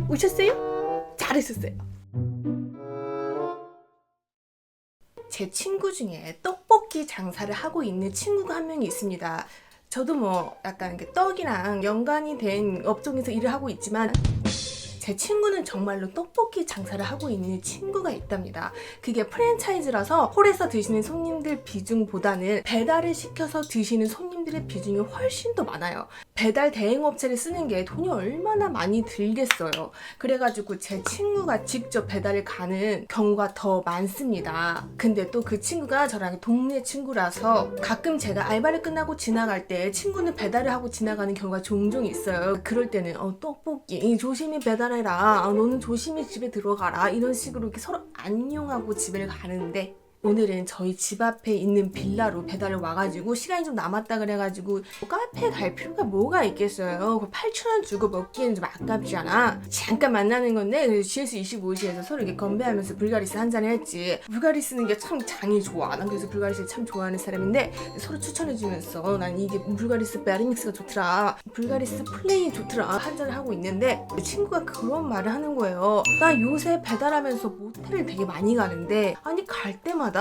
오셨어요? 잘하셨어요. 제 친구 중에 떡볶이 장사를 하고 있는 친구가 한 명이 있습니다. 저도 뭐 약간 떡이랑 연관이 된 업종에서 일을 하고 있지만 제 친구는 정말로 떡볶이 장사를 하고 있는 친구가 있답니다. 그게 프랜차이즈라서 홀에서 드시는 손님들 비중보다는 배달을 시켜서 드시는 손님들의 비중이 훨씬 더 많아요. 배달 대행업체를 쓰는 게 돈이 얼마나 많이 들겠어요. 그래가지고 제 친구가 직접 배달을 가는 경우가 더 많습니다. 근데 또 그 친구가 저랑 동네 친구라서 가끔 제가 알바를 끝나고 지나갈 때 친구는 배달을 하고 지나가는 경우가 종종 있어요. 그럴 때는 떡볶이 조심히 배달해라, 너는 조심히 집에 들어가라, 이런 식으로 이렇게 서로 안녕하고 집에 가는데, 오늘은 저희 집 앞에 있는 빌라로 배달을 와가지고 시간이 좀 남았다 그래가지고 카페에 갈 필요가 뭐가 있겠어요. 8,000원 주고 먹기에는 좀 아깝잖아. 잠깐 만나는 건데 그래서 GS25시에서 서로 이렇게 건배하면서 불가리스 한잔을 했지. 불가리스는 게 참 장이 좋아. 난 그래서 불가리스 참 좋아하는 사람인데 서로 추천해주면서 난 이게 불가리스 베리믹스가 좋더라, 불가리스 플레인 좋더라 한잔을 하고 있는데 친구가 그런 말을 하는 거예요. 나 요새 배달하면서 모텔을 되게 많이 가는데 아니 갈 때마다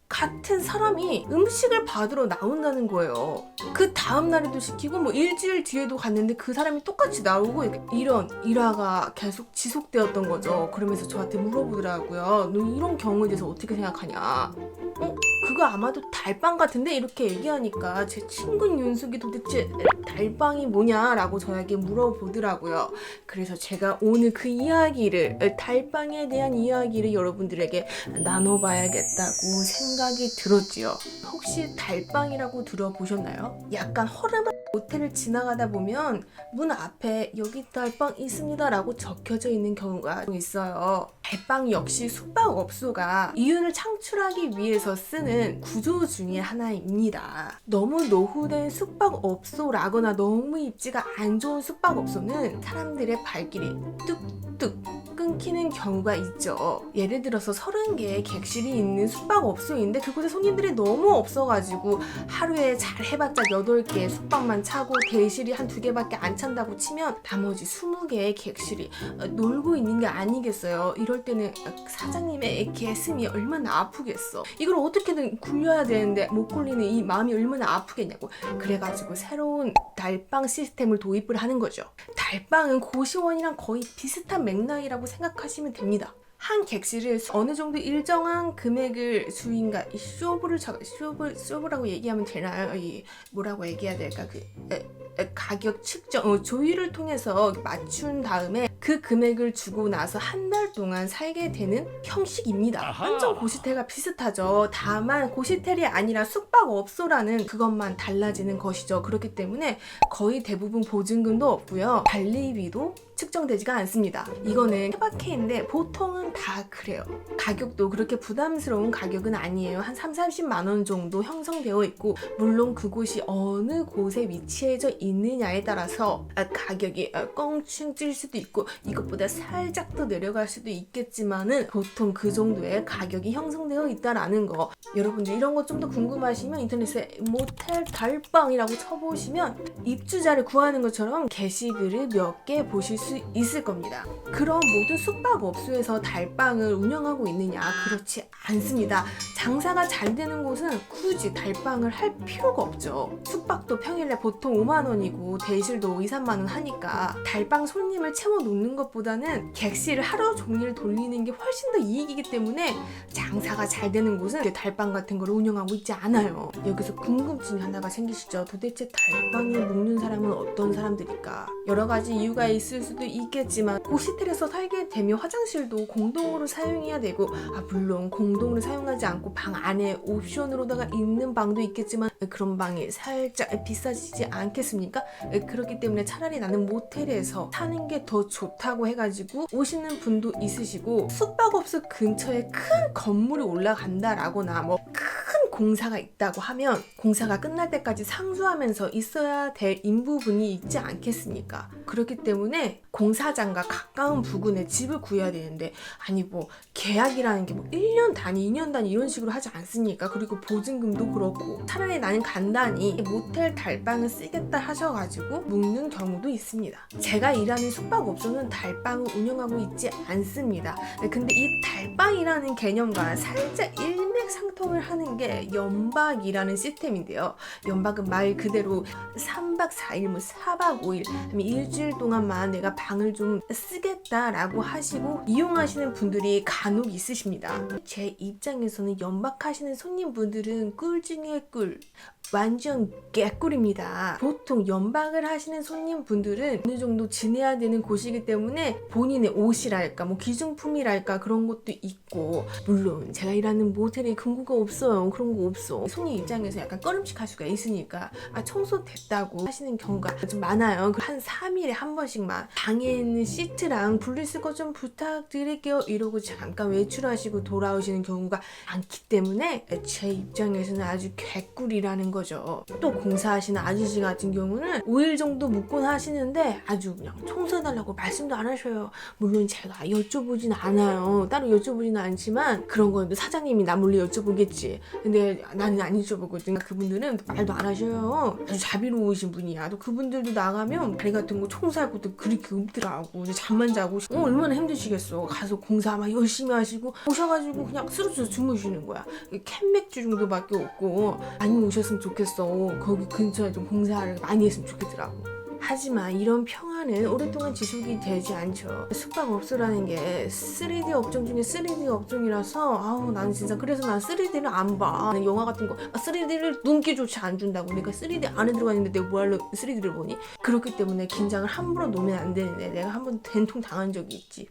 같은 사람이 음식을 받으러 나온다는 거예요. 그 다음 날에도 시키고 뭐 일주일 뒤에도 갔는데 그 사람이 똑같이 나오고 이런 일화가 계속 지속되었던 거죠. 그러면서 저한테 물어보더라고요. 너 이런 경우에 대해서 어떻게 생각하냐? 그거 아마도 달빵 같은데? 이렇게 얘기하니까 제 친구 윤숙이 도대체 달빵이 뭐냐라고 저에게 물어보더라고요. 그래서 제가 오늘 그 이야기를, 달빵에 대한 이야기를 여러분들에게 나눠봐야겠다고 생각이 들었지요. 혹시 달빵이라고 들어보셨나요? 약간 허름한 모텔을 지나가다 보면 문 앞에 여기 달빵 있습니다 라고 적혀져 있는 경우가 있어요. 달빵 역시 숙박업소가 이윤을 창출하기 위해서 쓰는 구조 중에 하나입니다. 너무 노후된 숙박업소라거나 너무 입지가 안 좋은 숙박업소는 사람들의 발길이 뚝뚝 끊기는 경우가 있죠. 예를 들어서 30개의 객실이 있는 숙박업소인데 그곳에 손님들이 너무 없어가지고 하루에 잘 해봤자 8개의 숙박만 차고 대실이 한 2개밖에 안 찬다고 치면 나머지 20개의 객실이 놀고 있는 게 아니겠어요. 이럴 때는 사장님의 가슴이 얼마나 아프겠어. 이걸 어떻게든 굴려야 되는데 못 굴리는 이 마음이 얼마나 아프겠냐고. 그래가지고 새로운 달빵 시스템을 도입을 하는 거죠. 달빵은 고시원이랑 거의 비슷한 맥락이라고 생각하시면 됩니다. 한 객실을 어느 정도 일정한 금액을 주인가 쇼부라고 얘기하면 되나요? 뭐라고 얘기해야 될까? 가격 측정 조율을 통해서 맞춘 다음에 그 금액을 주고 나서 한 달 동안 살게 되는 형식입니다. 완전 고시텔과 비슷하죠. 다만 고시텔이 아니라 숙박업소라는 그것만 달라지는 것이죠. 그렇기 때문에 거의 대부분 보증금도 없고요. 관리비도 측정되지가 않습니다. 이거는 케바케인데 보통은 다 그래요. 가격도 그렇게 부담스러운 가격은 아니에요. 한 30-40만 원 정도 형성되어 있고, 물론 그곳이 어느 곳에 위치해져 있느냐에 따라서 가격이 껑충 찔 수도 있고 이것보다 살짝 더 내려갈 수도 있겠지만은 보통 그 정도의 가격이 형성되어 있다라는 거. 여러분들 이런 거 좀 더 궁금하시면 인터넷에 모텔 달빵이라고 쳐보시면 입주자를 구하는 것처럼 게시글을 몇 개 보실 수 있을 겁니다. 그럼 모든 숙박업소에서 달빵을 운영하고 있느냐? 그렇지 않습니다. 장사가 잘 되는 곳은 굳이 달빵을 할 필요가 없죠. 숙박도 평일에 보통 5만 원이고 대실도 2-3만 원 하니까 달빵 손님을 채워놓는 것보다는 객실을 하루 종일 돌리는 게 훨씬 더 이익이기 때문에 장사가 잘 되는 곳은 달빵 같은 걸 운영하고 있지 않아요. 여기서 궁금증이 하나가 생기시죠? 도대체 달빵에 묵는 사람은 어떤 사람들일까? 여러 가지 이유가 있을 수도 있겠지만 고시텔에서 살게 되면 화장실도 공동으로 사용해야 되고, 물론 공동으로 사용하지 않고 방 안에 옵션으로다가 있는 방도 있겠지만 그런 방이 살짝 비싸지지 않겠습니까? 그렇기 때문에 차라리 나는 모텔에서 사는 게 더 좋다고 해가지고 오시는 분도 있으시고, 숙박업소 근처에 큰 건물이 올라간다라거나 뭐 큰 공사가 있다고 하면 공사가 끝날 때까지 상주하면서 있어야 될 인부분이 있지 않겠습니까? 그렇기 때문에 공사장과 가까운 부근에 집을 구해야 되는데, 아니 뭐 계약이라는 게 뭐 1년 단위, 2년 단위 이런 식으로 하지 않습니까? 그리고 보증금도 그렇고, 차라리 나는 간단히 모텔 달방을 쓰겠다 하셔가지고 묵는 경우도 있습니다. 제가 일하는 숙박업소는 달방을 운영하고 있지 않습니다. 근데 이 달방이라는 개념과 살짝 일맥상통을 하는 게 연박이라는 시스템인데요. 연박은 말 그대로 3박 4일, 뭐 4박 5일, 일주일 동안만 내가 방을 좀 쓰겠다라고 하시고 이용하시는 분들이 간혹 있으십니다. 제 입장에서는 연박하시는 손님분들은 꿀 중에 꿀, 완전 개꿀입니다. 보통 연박을 하시는 손님분들은 어느 정도 지내야 되는 곳이기 때문에 본인의 옷이랄까 뭐 기중품이랄까 그런 것도 있고, 물론 제가 일하는 모텔에 금고가 없어요. 그런 거 없어. 손님 입장에서 약간 꺼림칙할 수가 있으니까 청소됐다고 하시는 경우가 좀 많아요. 한 3일에 한 번씩만 방에 있는 시트랑 분리수 거 좀 부탁드릴게요 이러고 잠깐 외출하시고 돌아오시는 경우가 많기 때문에 제 입장에서는 아주 개꿀이라는 거죠. 또 공사하시는 아저씨 같은 경우는 5일 정도 묵곤 하시는데 아주 그냥 청소해달라고 말씀도 안 하셔요. 물론 제가 여쭤보진 않아요. 따로 여쭤보지는 않지만 그런 건 사장님이 나 몰래 여쭤보겠지. 근데 나는 안 여쭤보거든. 그분들은 말도 안 하셔요. 아주 자비로우신 분이야. 또 그분들도 나가면 다리 같은 거 청소할 것도 그렇게 없더라고. 잠만 자고 얼마나 힘드시겠어. 가서 공사 막 열심히 하시고 오셔가지고 그냥 쓰러져서 주무시는 거야. 캔맥주 정도밖에 없고 많이 오셨으면 좋겠어. 거기 근처에 좀 공사를 많이 했으면 좋겠더라고. 하지만 이런 평화는 오랫동안 지속이 되지 않죠. 숙박업소라는 게 3D 업종 중에 3D 업종이라서 나는 진짜 그래서 난 3D를 안 봐. 영화 같은 거 3D를 눈기조차 안 준다고. 내가 3D 안에 들어가 있는데 내가 뭐하러 3D를 보니? 그렇기 때문에 긴장을 함부로 놓으면 안 되는데 내가 한번 된통 당한 적이 있지.